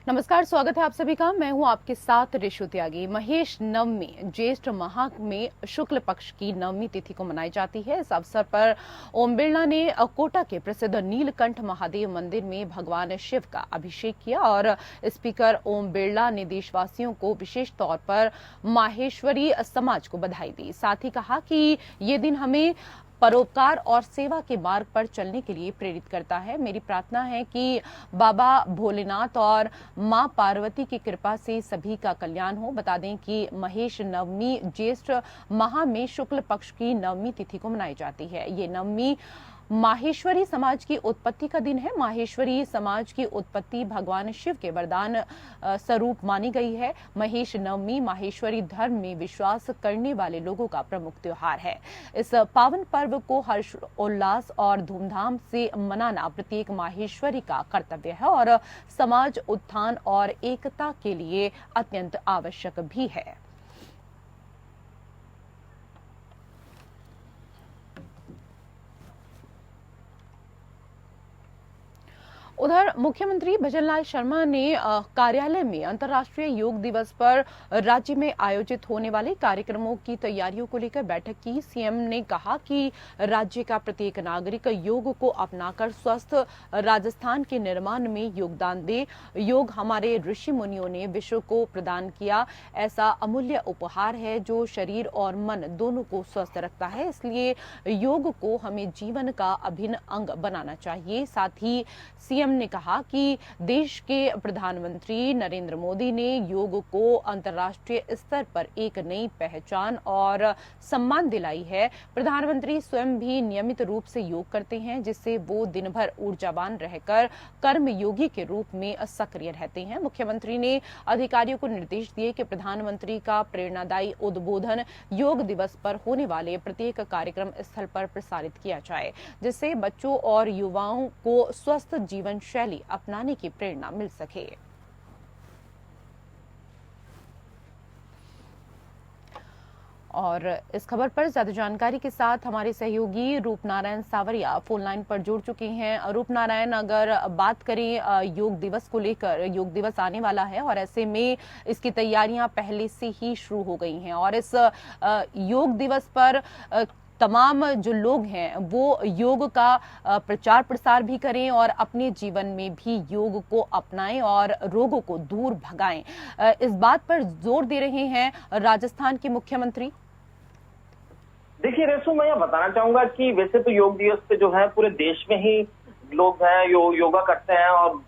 नमस्कार, स्वागत है आप सभी का। मैं हूं आपके साथ ऋषु त्यागी। महेश नवमी ज्येष्ठ माह में शुक्ल पक्ष की नवमी तिथि को मनाई जाती है। इस अवसर पर ओम बिरला ने कोटा के प्रसिद्ध नीलकंठ महादेव मंदिर में भगवान शिव का अभिषेक किया और स्पीकर ओम बिरला ने देशवासियों को विशेष तौर पर माहेश्वरी समाज को बधाई दी। साथ ही कहा कि ये दिन हमें परोपकार और सेवा के मार्ग पर चलने के लिए प्रेरित करता है। मेरी प्रार्थना है कि बाबा भोलेनाथ और मां पार्वती की कृपा से सभी का कल्याण हो। बता दें कि महेश नवमी ज्येष्ठ माह में शुक्ल पक्ष की नवमी तिथि को मनाई जाती है। ये नवमी माहेश्वरी समाज की उत्पत्ति का दिन है। माहेश्वरी समाज की उत्पत्ति भगवान शिव के वरदान स्वरूप मानी गई है। महेश नवमी माहेश्वरी धर्म में विश्वास करने वाले लोगों का प्रमुख त्योहार है। इस पावन पर्व को हर्ष उल्लास और धूमधाम से मनाना प्रत्येक माहेश्वरी का कर्तव्य है और समाज उत्थान और एकता के लिए अत्यंत आवश्यक भी है। उधर मुख्यमंत्री भजनलाल शर्मा ने कार्यालय में अंतर्राष्ट्रीय योग दिवस पर राज्य में आयोजित होने वाले कार्यक्रमों की तैयारियों को लेकर बैठक की। सीएम ने कहा कि राज्य का प्रत्येक नागरिक योग को अपनाकर स्वस्थ राजस्थान के निर्माण में योगदान दे। योग हमारे ऋषि मुनियों ने विश्व को प्रदान किया ऐसा अमूल्य उपहार है जो शरीर और मन दोनों को स्वस्थ रखता है। इसलिए योग को हमें जीवन का अभिन्न अंग बनाना चाहिए। साथ ही सीएम ने कहा कि देश के प्रधानमंत्री नरेंद्र मोदी ने योग को अंतर्राष्ट्रीय स्तर पर एक नई पहचान और सम्मान दिलाई है। प्रधानमंत्री स्वयं भी नियमित रूप से योग करते हैं, जिससे वो दिन भर ऊर्जावान रहकर कर्मयोगी के रूप में सक्रिय रहते हैं। मुख्यमंत्री ने अधिकारियों को निर्देश दिए कि प्रधानमंत्री का प्रेरणादायी उद्बोधन योग दिवस पर होने वाले प्रत्येक कार्यक्रम स्थल पर प्रसारित किया जाए, जिससे बच्चों और युवाओं को स्वस्थ जीवन शैली अपनाने की प्रेरणा मिल सके। और इस खबर पर ज्यादा जानकारी के साथ हमारे सहयोगी रूपनारायण सावरिया फोन लाइन पर जुड़ चुके हैं। रूपनारायण, अगर बात करें योग दिवस को लेकर, योग दिवस आने वाला है और ऐसे में इसकी तैयारियां पहले से ही शुरू हो गई हैं और इस योग दिवस पर तमाम जो लोग हैं वो योग का प्रचार प्रसार भी करें और अपने जीवन में भी योग को अपनाएं और रोगों को दूर भगाएं। इस बात पर जोर दे रहे हैं राजस्थान के मुख्यमंत्री। देखिए रेशु, मैं यह बताना चाहूंगा कि वैसे तो योग दिवस पे जो है पूरे देश में ही लोग हैं योगा करते हैं और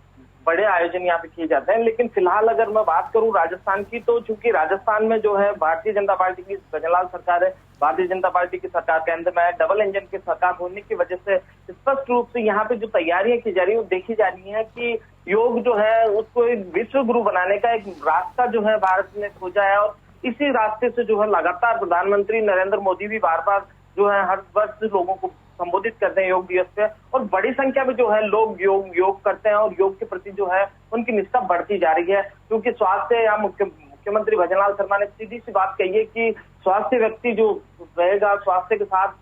बड़े आयोजन यहाँ पे किए जाते हैं, लेकिन फिलहाल अगर मैं बात करूं राजस्थान की, तो चूंकि राजस्थान में जो है भारतीय जनता पार्टी की भजनलाल सरकार है, भारतीय जनता पार्टी की सरकार केंद्र में है, डबल इंजन की सरकार होने की वजह से स्पष्ट रूप से यहाँ पे जो तैयारियां की जा रही है वो देखी जा रही है कि योग जो है उसको एक विश्व गुरु बनाने का एक रास्ता जो है भारत ने खोजा है और इसी रास्ते से जो है लगातार प्रधानमंत्री नरेंद्र मोदी भी बार बार जो है हर वर्ष लोगों को संबोधित करते हैं योग दिवस पे और बड़ी संख्या में जो है लोग योग करते हैं और योग के प्रति जो है उनकी निष्ठा बढ़ती जा रही है। क्योंकि स्वास्थ्य या मुख्यमंत्री भजनलाल शर्मा ने सीधी सी बात कही है कि स्वास्थ्य व्यक्ति जो रहेगा, स्वास्थ्य के साथ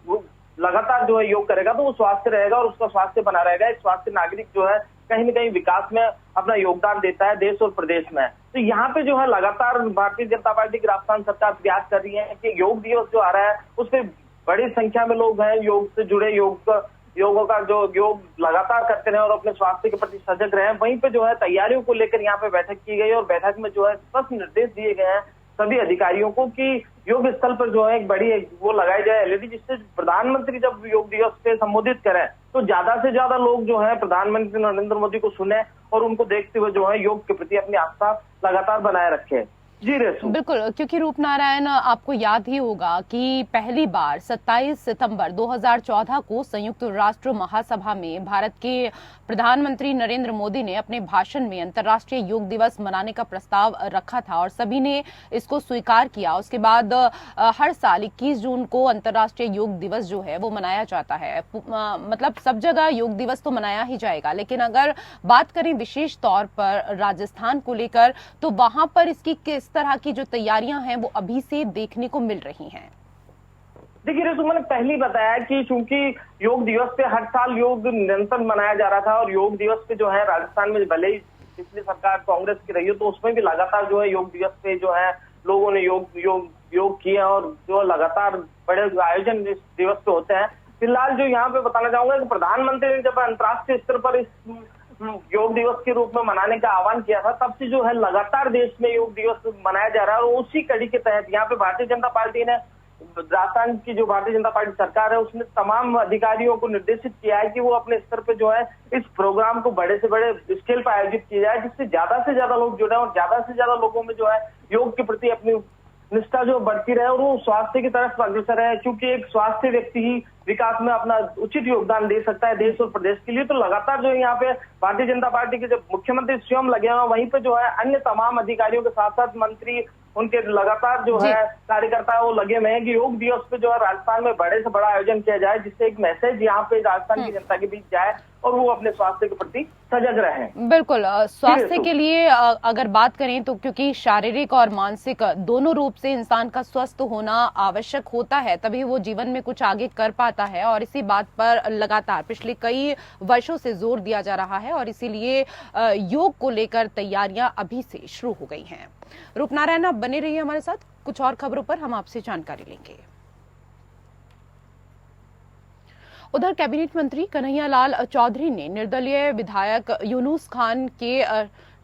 वो लगातार जो है योग करेगा तो वो स्वास्थ्य रहेगा और उसका स्वास्थ्य बना रहेगा। एक स्वास्थ्य नागरिक जो है कहीं न कहीं विकास में अपना योगदान देता है देश और प्रदेश में। तो यहाँ पे जो है लगातार भारतीय जनता पार्टी की राजस्थान सरकार प्रयास कर रही है कि योग दिवस जो आ रहा है उसपे बड़ी संख्या में लोग हैं योग से जुड़े, योगों का जो योग लगातार करते रहे और अपने स्वास्थ्य के प्रति सजग रहे। वहीं पे जो है तैयारियों को लेकर यहाँ पे बैठक की गई और बैठक में जो है स्पष्ट निर्देश दिए गए हैं सभी अधिकारियों को कि योग स्थल पर जो है एक बड़ी वो लगाई जाए एलईडी, जिससे प्रधानमंत्री जब योग दिवस पे संबोधित करें तो ज्यादा से ज्यादा लोग जो है प्रधानमंत्री नरेंद्र मोदी को सुने और उनको देखते हुए जो है योग के प्रति अपनी आस्था लगातार बनाए रखे। जी रेशु, बिल्कुल, क्योंकि रूपनारायण आपको याद ही होगा कि पहली बार 27 सितंबर 2014 को संयुक्त राष्ट्र महासभा में भारत के प्रधानमंत्री नरेंद्र मोदी ने अपने भाषण में अंतर्राष्ट्रीय योग दिवस मनाने का प्रस्ताव रखा था और सभी ने इसको स्वीकार किया। उसके बाद हर साल 21 जून को अंतर्राष्ट्रीय योग दिवस जो है वो मनाया जाता है। मतलब सब जगह योग दिवस तो मनाया ही जाएगा, लेकिन अगर बात करें विशेष तौर पर राजस्थान को लेकर तो वहां पर इसकी किस तरह की जो तैयारियां हैं वो अभी से देखने को मिल रही हैं। देखिए रेशु, मैंने पहले ही बताया कि चूंकि योग दिवस पे हर साल योग निरंतर मनाया जा रहा था और योग दिवस पे जो है राजस्थान में भले ही पिछली सरकार कांग्रेस की रही हो, तो उसमें भी लगातार जो है योग दिवस पे जो है लोगों ने योग किया और जो लगातार बड़े आयोजन इस दिवस पे होते हैं। फिलहाल जो यहाँ पे बताना चाहूंगा कि प्रधानमंत्री ने जब अंतर्राष्ट्रीय स्तर पर इस योग दिवस के रूप में मनाने का आह्वान किया था, तब से जो है लगातार देश में योग दिवस मनाया जा रहा है। और उसी कड़ी के तहत यहाँ पे भारतीय जनता पार्टी ने, राजस्थान की जो भारतीय जनता पार्टी सरकार है, उसने तमाम अधिकारियों को निर्देशित किया है कि वो अपने स्तर पे जो है इस प्रोग्राम को बड़े से बड़े स्केल पर आयोजित किया जाए, जिससे ज्यादा से ज्यादा लोग जुड़े और ज्यादा से ज्यादा लोगों में जो है योग के प्रति अपनी निष्ठा जो बढ़ती रहे और वो स्वास्थ्य की तरफ अग्रसर है, क्योंकि एक स्वास्थ्य व्यक्ति ही विकास में अपना उचित योगदान दे सकता है देश और प्रदेश के लिए। तो लगातार जो यहाँ पे भारतीय जनता पार्टी के जब मुख्यमंत्री स्वयं लगे हुए, वहीं पे जो है अन्य तमाम अधिकारियों के साथ साथ मंत्री, उनके लगातार जो है कार्यकर्ता वो लगे हुए हैं कि योग दिवस पे जो है राजस्थान में बड़े से बड़ा आयोजन किया जाए, जिससे एक मैसेज यहाँ पे राजस्थान की जनता के बीच जाए और वो अपने स्वास्थ्य के प्रति सजग रहें। बिल्कुल, स्वास्थ्य के लिए अगर बात करें तो क्योंकि शारीरिक और मानसिक दोनों रूप से इंसान का स्वस्थ होना आवश्यक होता है, तभी वो जीवन में कुछ आगे कर पाता है। और इसी बात पर लगातार पिछले कई वर्षों से जोर दिया जा रहा है और इसीलिए योग को लेकर तैयारियां अभी से शुरू हो गई हैं। रूपनारायण, आप बने रहिए हमारे साथ, कुछ और खबरों पर हम आपसे जानकारी लेंगे। उधर कैबिनेट मंत्री कन्हैयालाल चौधरी ने निर्दलीय विधायक यूनुस खान के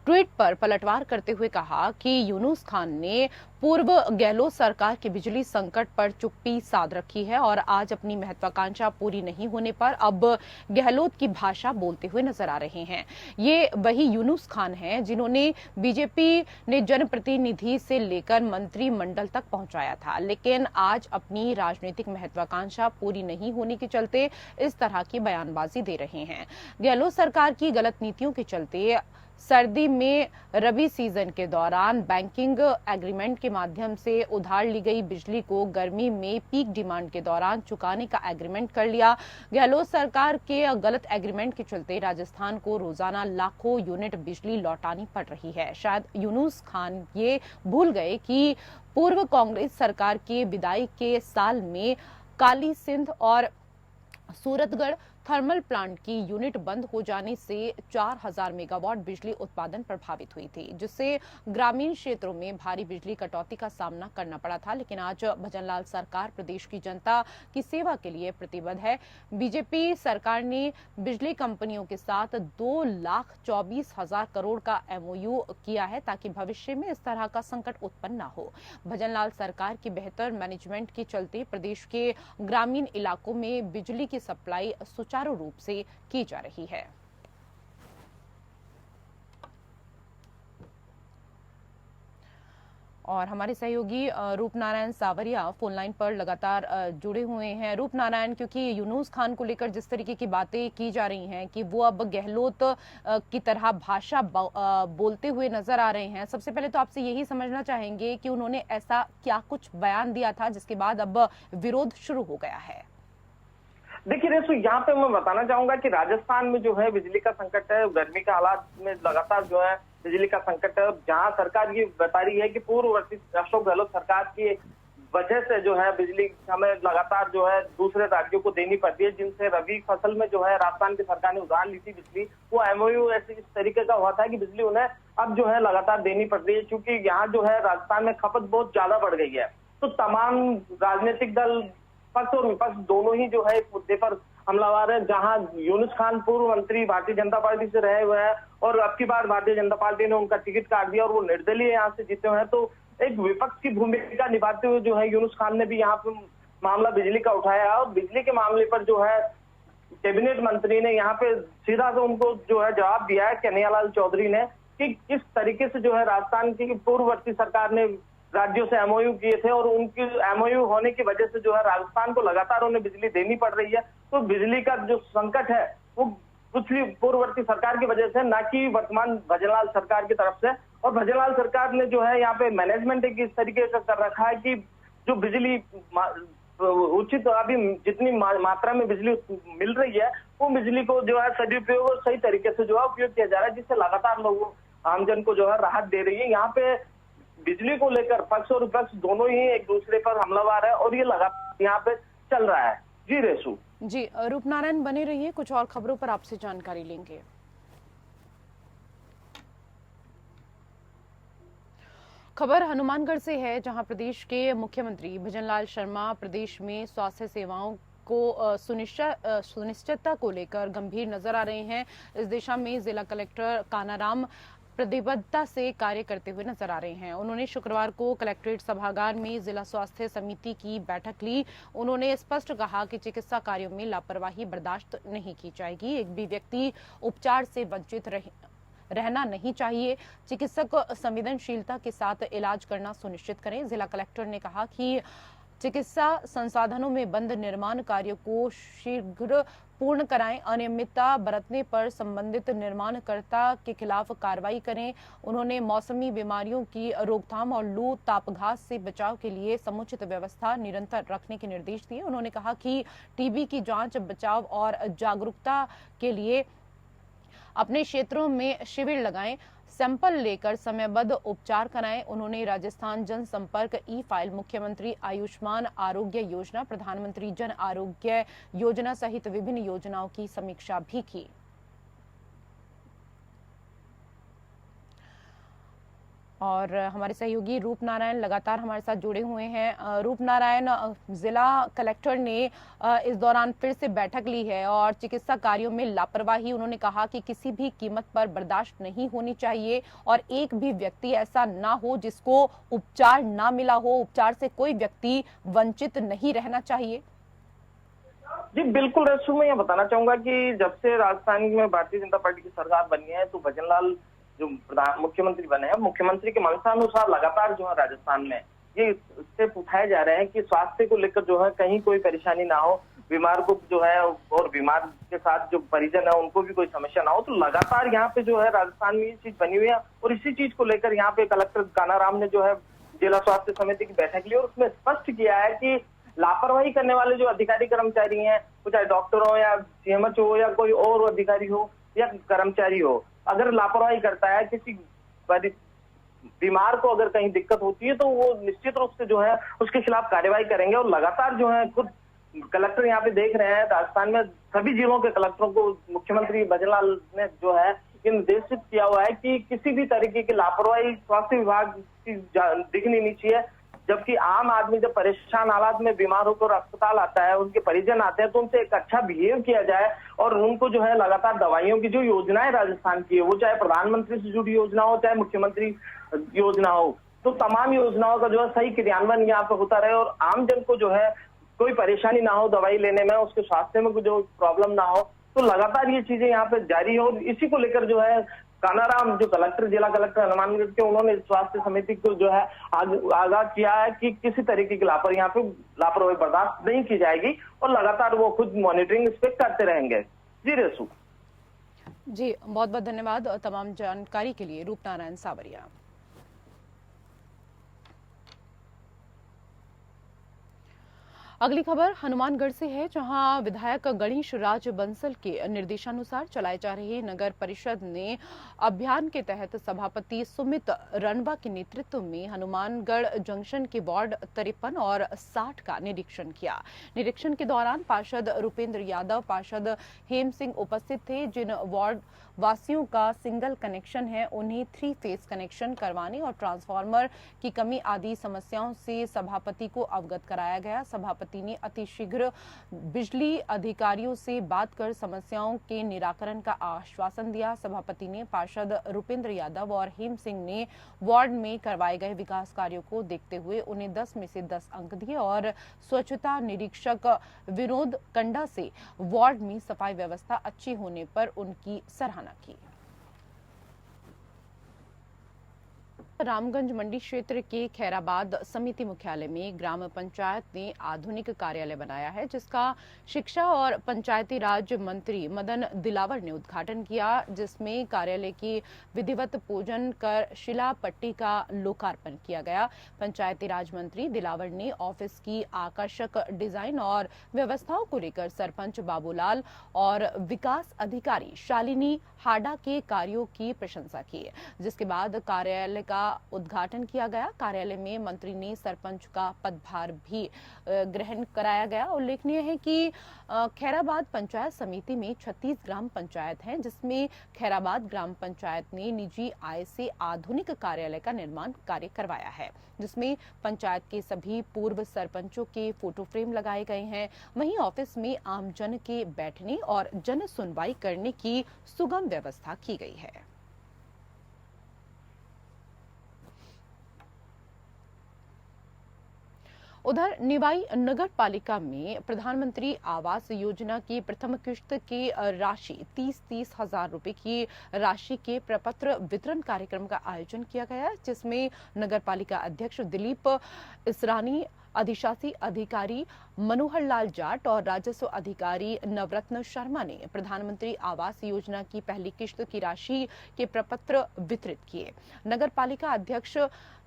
ट्वीट पर पलटवार करते हुए कहा कि यूनुस खान ने पूर्व गहलोत सरकार के बिजली संकट पर चुप्पी साध रखी है और आज अपनी महत्वाकांक्षा पूरी नहीं होने पर अब गहलोत की भाषा बोलते हुए नजर आ रहे हैं। ये वही यूनुस खान हैं जिन्होंने बीजेपी ने जनप्रतिनिधि से लेकर मंत्रिमंडल तक पहुंचाया था, लेकिन आज अपनी राजनीतिक महत्वाकांक्षा पूरी नहीं होने के चलते इस तरह की बयानबाजी दे रहे हैं। गहलोत सरकार की गलत नीतियों के चलते सर्दी में रबी सीजन के दौरान बैंकिंग एग्रीमेंट के माध्यम से उधार ली गई बिजली को गर्मी में पीक डिमांड के दौरान चुकाने का एग्रीमेंट कर लिया। गहलोत सरकार के गलत एग्रीमेंट के चलते राजस्थान को रोजाना लाखों यूनिट बिजली लौटानी पड़ रही है। शायद यूनुस खान ये भूल गए कि पूर्व कांग्रेस सरकार के विदाई के साल में काली सिंध और सूरतगढ़ थर्मल प्लांट की यूनिट बंद हो जाने से 4000 मेगावाट बिजली उत्पादन प्रभावित हुई थी, जिससे ग्रामीण क्षेत्रों में भारी बिजली कटौती का सामना करना पड़ा था। लेकिन आज भजनलाल सरकार प्रदेश की जनता की सेवा के लिए प्रतिबद्ध है। बीजेपी सरकार ने बिजली कंपनियों के साथ 2,24,000 करोड़ का MOU किया है ताकि भविष्य में इस तरह का संकट उत्पन्न न हो। भजनलाल सरकार की बेहतर मैनेजमेंट के चलते प्रदेश के ग्रामीण इलाकों में बिजली की सप्लाई सुचारू रूप से की जा रही है। और हमारे सहयोगी रूपनारायण सावरिया फोन लाइन पर लगातार जुड़े हुए हैं। रूपनारायण, क्योंकि यूनुस खान को लेकर जिस तरीके की बातें की जा रही हैं कि वो अब गहलोत की तरह भाषा बोलते हुए नजर आ रहे हैं, सबसे पहले तो आपसे यही समझना चाहेंगे कि उन्होंने ऐसा क्या कुछ बयान दिया था जिसके बाद अब विरोध शुरू हो गया है? देखिए रेसु, यहाँ पे मैं बताना चाहूंगा कि राजस्थान में जो है बिजली का संकट है, गर्मी के हालात में लगातार जो है बिजली का संकट है। जहाँ सरकार ये बता रही है कि पूर्ववर्ती अशोक गहलोत सरकार की वजह से जो है बिजली हमें लगातार जो है दूसरे राज्यों को देनी पड़ती है, जिनसे रबी फसल में जो है राजस्थान की सरकार ने उधार ली थी बिजली, वो MOU ऐसे इस तरीके का हुआ था कि बिजली उन्हें अब जो है लगातार देनी पड़ रही है, क्योंकि यहाँ जो है राजस्थान में खपत बहुत ज्यादा बढ़ गई है। तो तमाम राजनीतिक दल, पक्ष और विपक्ष दोनों ही जो है इस मुद्दे पर हमलावर है। जहां यूनुस खान पूर्व मंत्री भारतीय जनता पार्टी से रहे हुए हैं और अब की बार भारतीय जनता पार्टी ने उनका टिकट काट दिया और वो निर्दलीय यहाँ से जीते हुए हैं, तो एक विपक्ष की भूमिका निभाते हुए जो है यूनुस खान ने भी यहाँ पे मामला बिजली का उठाया और बिजली के मामले पर जो है कैबिनेट मंत्री ने यहाँ पे सीधा तो उनको जो है जवाब दिया है कन्हैयालाल चौधरी ने कि किस तरीके से जो है राजस्थान की पूर्ववर्ती सरकार ने राज्यों से MOU किए थे और उनकी MOU होने की वजह से जो है राजस्थान को लगातार उन्हें बिजली देनी पड़ रही है। तो बिजली का जो संकट है वो पिछली पूर्ववर्ती सरकार की वजह से, ना कि वर्तमान भजनलाल सरकार की तरफ से। और भजनलाल सरकार ने जो है यहाँ पे मैनेजमेंट एक इस तरीके का कर रखा है कि जो बिजली उचित अभी जितनी मात्रा में बिजली मिल रही है वो बिजली को जो है सदुपयोग और सही तरीके से जो है उपयोग किया जा रहा है, जिससे लगातार लोगों आमजन को जो है राहत दे रही है। यहाँ पे बिजली को लेकर पक्ष और विपक्ष दोनों ही एक दूसरे पर हमलावर है और ये लगातार यहाँ पे चल रहा है। जी रेशु। जी रूपनारायण, बने रहिए, कुछ और खबरों पर आपसे जानकारी लेंगे। खबर हनुमानगढ़ से है, जहां प्रदेश के मुख्यमंत्री भजनलाल शर्मा प्रदेश में स्वास्थ्य सेवाओं को सुनिश्चितता को लेकर गंभीर नजर आ रहे हैं। इस दिशा में जिला कलेक्टर कानाराम प्रतिबद्धता से कार्य करते हुए नजर आ रहे हैं। उन्होंने शुक्रवार को कलेक्ट्रेट सभागार में जिला स्वास्थ्य समिति की बैठक ली। उन्होंने स्पष्ट कहा कि चिकित्सा कार्यों में लापरवाही बर्दाश्त नहीं की जाएगी। एक भी व्यक्ति उपचार से वंचित रहना नहीं चाहिए। चिकित्सक संवेदनशीलता के साथ इलाज करना सुनिश्चित करें। जिला कलेक्टर ने कहा कि चिकित्सा संसाधनों में बंद निर्माण कार्यों को शीघ्र पूर्ण कराएं। अनियमितता बरतने पर संबंधित निर्माणकर्ता के खिलाफ कार्रवाई करें। उन्होंने मौसमी बीमारियों की रोकथाम और लू तापघात से बचाव के लिए समुचित व्यवस्था निरंतर रखने के निर्देश दिए। उन्होंने कहा कि टीबी की जांच, बचाव और जागरूकता के लिए अपने क्षेत्रों में शिविर लगाएं, सैंपल लेकर समयबद्ध उपचार कराएं। उन्होंने राजस्थान जनसंपर्क ई फाइल, मुख्यमंत्री आयुष्मान आरोग्य योजना, प्रधानमंत्री जन आरोग्य योजना सहित विभिन्न योजनाओं की समीक्षा भी की। और हमारे सहयोगी रूप नारायण लगातार हमारे साथ जुड़े हुए हैं। रूप नारायण, जिला कलेक्टर ने इस दौरान फिर से बैठक ली है और चिकित्सा कार्यों में लापरवाही, उन्होंने कहा कि किसी भी कीमत पर बर्दाश्त नहीं होनी चाहिए और एक भी व्यक्ति ऐसा ना हो जिसको उपचार ना मिला हो। उपचार से कोई व्यक्ति वंचित नहीं रहना चाहिए। जी बिल्कुल रसू, मैं ये बताना चाहूंगा कि जब से राजस्थान में भारतीय जनता पार्टी की सरकार बनी है तो भजनलाल जो प्रधान मुख्यमंत्री बने हैं, मुख्यमंत्री के मंशानुसार लगातार जो है राजस्थान में ये स्टेप उठाए जा रहे हैं कि स्वास्थ्य को लेकर जो है कहीं कोई परेशानी ना हो, बीमार को जो है और बीमार के साथ जो परिजन है उनको भी कोई समस्या ना हो। तो लगातार यहाँ पे जो है राजस्थान में ये चीज बनी हुई है और इसी चीज को लेकर यहाँ पे कलेक्टर कानाराम ने जो है जिला स्वास्थ्य समिति की बैठक ली और उसमें स्पष्ट किया है कि लापरवाही करने वाले जो अधिकारी कर्मचारी हैं, चाहे डॉक्टर हो या सीएमएच हो या कोई और अधिकारी हो या कर्मचारी हो, अगर लापरवाही करता है, किसी बीमार को अगर कहीं दिक्कत होती है तो वो निश्चित रूप से जो है उसके खिलाफ कार्रवाई करेंगे। और लगातार जो है खुद कलेक्टर यहाँ पे देख रहे हैं, राजस्थान में सभी जिलों के कलेक्टरों को मुख्यमंत्री भजनलाल ने जो है ये निर्देशित किया हुआ है कि किसी भी तरीके की लापरवाही स्वास्थ्य विभाग की दिखनी नहीं चाहिए। जबकि आम आदमी जब परेशान हालात में बीमार होकर अस्पताल आता है, उनके परिजन आते हैं, तो उनसे एक अच्छा बिहेव किया जाए और उनको जो है लगातार दवाइयों की जो योजनाएं राजस्थान की है, वो चाहे प्रधानमंत्री से जुड़ी योजना हो चाहे मुख्यमंत्री योजना हो, तो तमाम योजनाओं का जो है सही क्रियान्वयन यहाँ पे होता रहे और आम जन को जो है कोई परेशानी ना हो दवाई लेने में, उसके स्वास्थ्य में जो प्रॉब्लम ना हो। तो लगातार ये चीजें यहाँ पे जारी है और इसी को लेकर जो है कानाराम जो कलेक्टर, जिला कलेक्टर हनुमानगढ़ के, उन्होंने स्वास्थ्य समिति को जो है आगाह किया है कि किसी तरीके की लापरवाही बर्दाश्त नहीं की जाएगी और लगातार वो खुद मॉनिटरिंग इस पे करते रहेंगे। जी रेसू। जी बहुत बहुत धन्यवाद तमाम जानकारी के लिए रूप नारायण सावरिया। अगली खबर हनुमानगढ़ से है, जहां विधायक गणेश राज बंसल के निर्देशानुसार चलाए जा रहे नगर परिषद ने अभियान के तहत सभापति सुमित रणवा के नेतृत्व में हनुमानगढ़ जंक्शन के वार्ड 53 और 60 का निरीक्षण किया। निरीक्षण के दौरान पार्षद रूपेंद्र यादव, पार्षद हेम सिंह उपस्थित थे। जिन वार्ड वासियों का सिंगल कनेक्शन है उन्हें 3 फेज कनेक्शन करवाने और ट्रांसफार्मर की कमी आदि समस्याओं से सभापति को अवगत कराया गया। सभापति ने अतिशीघ्र बिजली अधिकारियों से बात कर समस्याओं के निराकरण का आश्वासन दिया। सभापति ने पार्षद रूपेंद्र यादव और हेम सिंह ने वार्ड में करवाए गए विकास कार्यों को देखते हुए उन्हें 10 में से 10 अंक दिए और स्वच्छता निरीक्षक विनोद कंडा से वार्ड में सफाई व्यवस्था अच्छी होने पर उनकी सराहना की। रामगंज मंडी क्षेत्र के खैराबाद समिति मुख्यालय में ग्राम पंचायत ने आधुनिक कार्यालय बनाया है, जिसका शिक्षा और पंचायती राज मंत्री मदन दिलावर ने उद्घाटन किया, जिसमें कार्यालय की विधिवत पूजन कर शिला पट्टी का लोकार्पण किया गया। पंचायती राज मंत्री दिलावर ने ऑफिस की आकर्षक डिजाइन और व्यवस्थाओं को लेकर सरपंच बाबूलाल और विकास अधिकारी शालिनी हाडा के कार्यों की प्रशंसा की, जिसके बाद कार्यालय का उद्घाटन किया गया। कार्यालय में मंत्री ने सरपंच का पदभार भी ग्रहण कराया गया। उल्लेखनीय है कि खैराबाद पंचायत समिति में 36 ग्राम पंचायत हैं, जिसमें खैराबाद ग्राम पंचायत ने निजी आय से आधुनिक कार्यालय का निर्माण कार्य करवाया है, जिसमें पंचायत के सभी पूर्व सरपंचों के फोटो फ्रेम लगाए गए हैं। वहीं ऑफिस में आमजन के बैठने और जन सुनवाई करने की सुगम व्यवस्था की गई है। उधर निवाई नगर पालिका में प्रधानमंत्री आवास योजना की प्रथम किश्त की राशि 30-30 हजार रुपए की राशि के प्रपत्र वितरण कार्यक्रम का आयोजन किया गया, जिसमें नगर पालिका अध्यक्ष दिलीप इसरानी, अधिशासी अधिकारी मनोहर लाल जाट और राजस्व अधिकारी नवरत्न शर्मा ने प्रधानमंत्री आवास योजना की पहली किश्त की राशि के प्रपत्र वितरित किए। नगर पालिका अध्यक्ष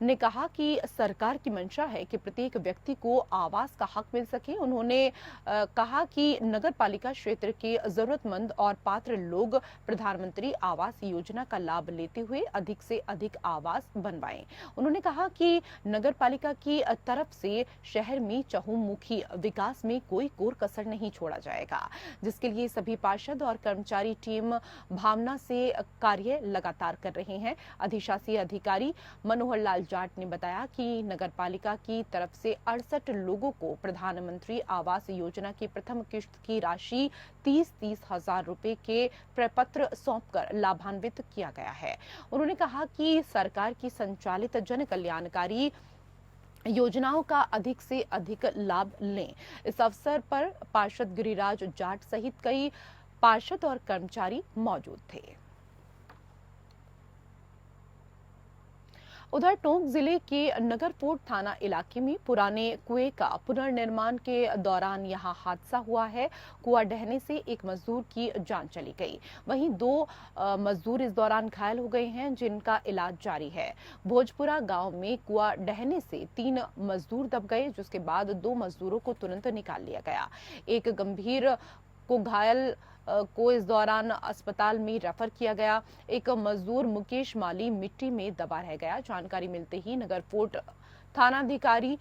ने कहा कि सरकार की मंशा है कि प्रत्येक व्यक्ति को आवास का हक मिल सके। उन्होंने कहा कि नगर पालिका क्षेत्र के जरूरतमंद और पात्र लोग प्रधानमंत्री आवास योजना का लाभ लेते हुए अधिक से अधिक आवास बनवाएं। उन्होंने कहा कि नगर पालिका की तरफ से शहर में चहुमुखी विकास में कोई कोर कसर नहीं छोड़ा जाएगा, जिसके लिए सभी पार्षद और कर्मचारी टीम भावना से कार्य लगातार कर रहे हैं। अधिशासी अधिकारी मनोहर लाल जाट ने बताया कि नगर पालिका की तरफ से 68 लोगों को प्रधानमंत्री आवास योजना की प्रथम किश्त की राशि 30-30 हजार रुपए के प्रपत्र सौंपकर लाभान्वित किया गया है। उन्होंने कहा कि सरकार की संचालित जन कल्याणकारी योजनाओं का अधिक से अधिक लाभ लें। इस अवसर पर पार्षद गिरिराज जाट सहित कई पार्षद और कर्मचारी मौजूद थे। उधर टोंक जिले के नगरकोट थाना इलाके में पुराने कुएं का पुनर्निर्माण के दौरान यहां हादसा हुआ है। कुआं ढहने से एक मजदूर की जान चली गई। वहीं 2 मजदूर इस दौरान घायल हो गए हैं, जिनका इलाज जारी है। भोजपुरा गांव में कुआं ढहने से 3 मजदूर दब गए, जिसके बाद 2 मजदूरों को तुरंत निकाल लिया गया। एक गंभीर को घायल को इस दौरान अस्पताल में रेफर किया गया। एक मजदूर मुकेश माली मिट्टी में दबा रह गया। जानकारी मिलते ही नगरकोट थानाधिकारी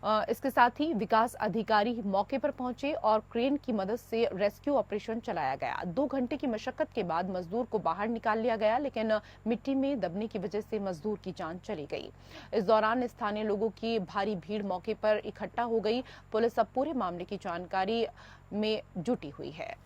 इसके साथ ही विकास अधिकारी मौके पर पहुंचे और क्रेन की मदद से रेस्क्यू ऑपरेशन चलाया गया। 2 घंटे की मशक्कत के बाद मजदूर को बाहर निकाल लिया गया, लेकिन मिट्टी में दबने की वजह से मजदूर की जान चली गई। इस दौरान स्थानीय लोगों की भारी भीड़ मौके पर इकट्ठा हो गई। पुलिस अब पूरे मामले की जानकारी में जुटी हुई है।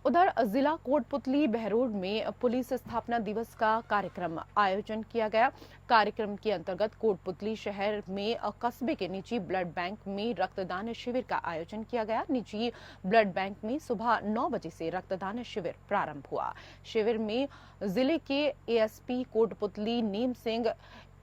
उधर जिला कोटपुतली बहरोड में पुलिस स्थापना दिवस का कार्यक्रम आयोजन किया गया। कार्यक्रम के अंतर्गत कोटपुतली शहर में कस्बे के निजी ब्लड बैंक में रक्तदान शिविर का आयोजन किया गया। निजी ब्लड बैंक में सुबह 9 बजे से रक्तदान शिविर प्रारंभ हुआ। शिविर में जिले के एएसपी कोटपुतली नीम सिंह,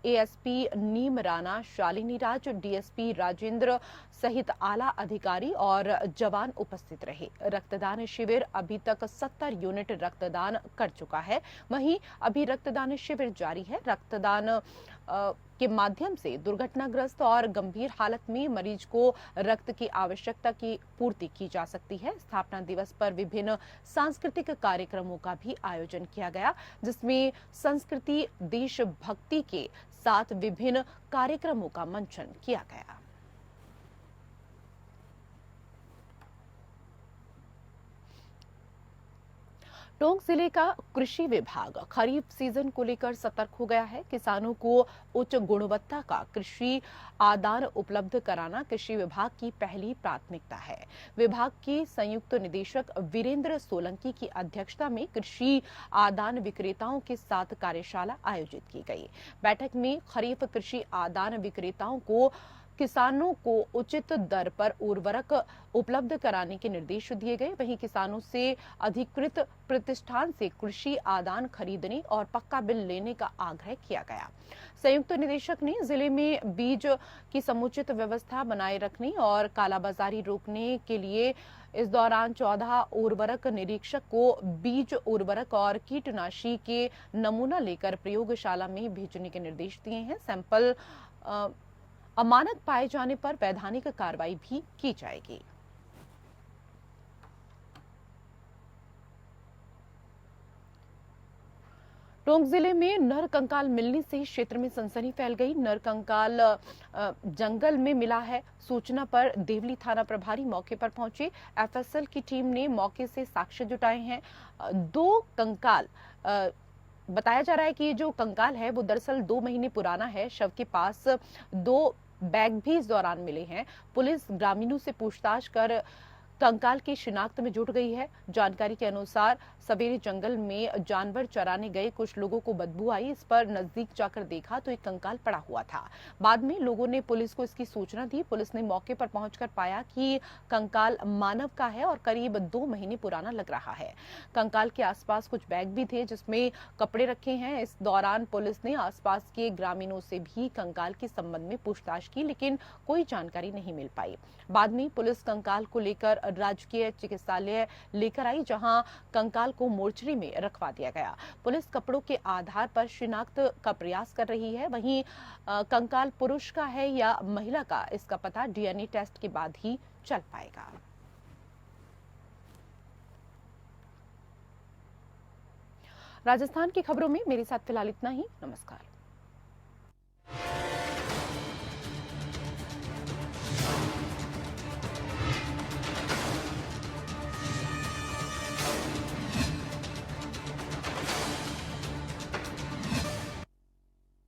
एएसपी नीम राणा, शालिनी राज, डीएसपी राजेंद्र सहित आला अधिकारी और जवान उपस्थित रहे। रक्तदान शिविर अभी तक 70 यूनिट रक्तदान कर चुका है। वहीं अभी रक्तदान शिविर जारी है। रक्तदान के माध्यम से दुर्घटनाग्रस्त और गंभीर हालत में मरीज को रक्त की आवश्यकता की पूर्ति की जा सकती है। स्थापना दिवस पर विभिन्न सांस्कृतिक कार्यक्रमों का भी आयोजन किया गया, जिसमें संस्कृति देशभक्ति के साथ विभिन्न कार्यक्रमों का मंचन किया गया। टोंक जिले का कृषि विभाग खरीफ सीजन को लेकर सतर्क हो गया है। किसानों को उच्च गुणवत्ता का कृषि आदान उपलब्ध कराना कृषि विभाग की पहली प्राथमिकता है। विभाग के संयुक्त निदेशक वीरेंद्र सोलंकी की अध्यक्षता में कृषि आदान विक्रेताओं के साथ कार्यशाला आयोजित की गई। बैठक में खरीफ कृषि आदान विक्रेताओं को किसानों को उचित दर पर उर्वरक उपलब्ध कराने के निर्देश दिए गए। वहीं किसानों से अधिकृत प्रतिष्ठान से कृषि आदान खरीदने और पक्का बिल लेने का आग्रह किया गया। संयुक्त निदेशक ने जिले में बीज की समुचित व्यवस्था बनाए रखने और कालाबाजारी रोकने के लिए इस दौरान 14 उर्वरक निरीक्षक को बीज, उर्वरक और कीटनाशी के नमूना लेकर प्रयोगशाला में भेजने के निर्देश दिए हैं। सैंपल अमानक पाए जाने पर वैधानिक कार्रवाई भी की जाएगी। टोंक जिले में नर कंकाल मिलने से क्षेत्र में सनसनी फैल गई। नर कंकाल जंगल में मिला है। सूचना पर देवली थाना प्रभारी मौके पर पहुंचे। एफएसएल की टीम ने मौके से साक्ष्य जुटाए हैं। दो कंकाल बताया जा रहा है कि ये जो कंकाल है वो दरअसल 2 महीने पुराना है। शव के पास 2 बैग भी इस दौरान मिले हैं। पुलिस ग्रामीणों से पूछताछ कर कंकाल की शिनाख्त में जुट गई है। जानकारी के अनुसार सवेरे जंगल में जानवर चराने गए कुछ लोगों को बदबू आई। इस पर नजदीक जाकर देखा तो एक कंकाल पड़ा हुआ था। बाद में लोगों ने पुलिस को इसकी सूचना दी। पुलिस ने मौके पर पहुंचकर पाया कि कंकाल मानव का है और करीब 2 महीने पुराना लग रहा है। कंकाल के आसपास कुछ बैग भी थे जिसमें कपड़े रखे हैं। इस दौरान पुलिस ने आसपास के ग्रामीणों से भी कंकाल के संबंध में पूछताछ की, लेकिन कोई जानकारी नहीं मिल पाई। बाद में पुलिस कंकाल को लेकर राजकीय चिकित्सालय लेकर आई, जहां कंकाल को मोर्चरी में रखवा दिया गया। पुलिस कपड़ों के आधार पर शिनाख्त का प्रयास कर रही है। वहीं कंकाल पुरुष का है या महिला का, इसका पता डीएनए टेस्ट के बाद ही चल पाएगा। राजस्थान की खबरों में मेरे साथ फिलहाल इतना ही। नमस्कार।